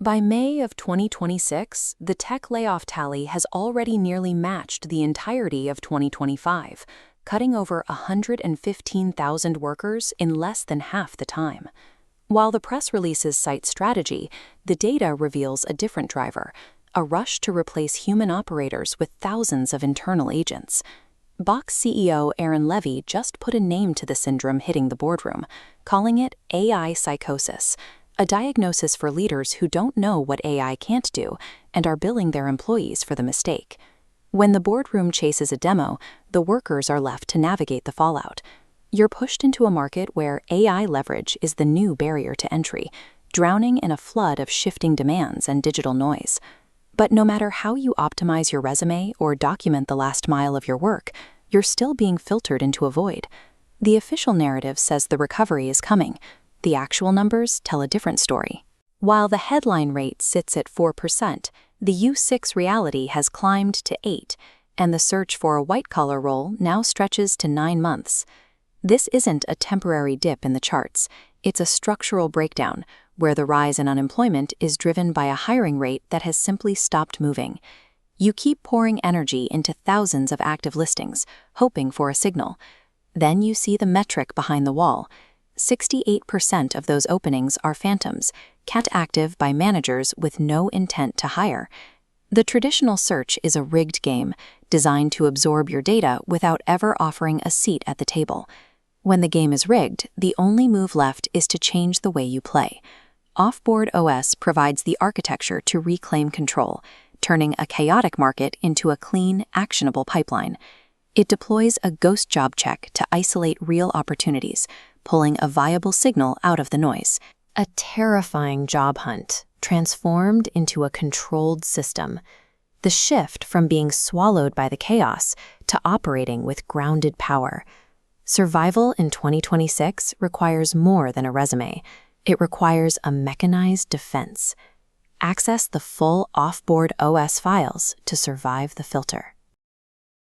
By May of 2026, the tech layoff tally has already nearly matched the entirety of 2025, cutting over 115,000 workers in less than half the time. While the press releases cite strategy, the data reveals a different driver, a rush to replace human operators with thousands of internal agents. Box CEO Aaron Levie just put a name to the syndrome hitting the boardroom, calling it AI psychosis, a diagnosis for leaders who don't know what AI can't do and are billing their employees for the mistake. When the boardroom chases a demo, the workers are left to navigate the fallout. You're pushed into a market where AI leverage is the new barrier to entry, drowning in a flood of shifting demands and digital noise. But no matter how you optimize your resume or document the last mile of your work, you're still being filtered into a void. The official narrative says the recovery is coming. The actual numbers tell a different story. While the headline rate sits at 4%, the U6 reality has climbed to 8%, and the search for a white-collar role now stretches to 9 months. This isn't a temporary dip in the charts. It's a structural breakdown, where the rise in unemployment is driven by a hiring rate that has simply stopped moving. You keep pouring energy into thousands of active listings, hoping for a signal. Then you see the metric behind the wall. 68% of those openings are phantoms, kept active by managers with no intent to hire. The traditional search is a rigged game, designed to absorb your data without ever offering a seat at the table. When the game is rigged, the only move left is to change the way you play. Offboard OS provides the architecture to reclaim control, turning a chaotic market into a clean, actionable pipeline. It deploys a ghost job check to isolate real opportunities, pulling a viable signal out of the noise. A terrifying job hunt, transformed into a controlled system. The shift from being swallowed by the chaos to operating with grounded power. Survival in 2026 requires more than a resume. It requires a mechanized defense. Access the full offboard OS files to survive the filter.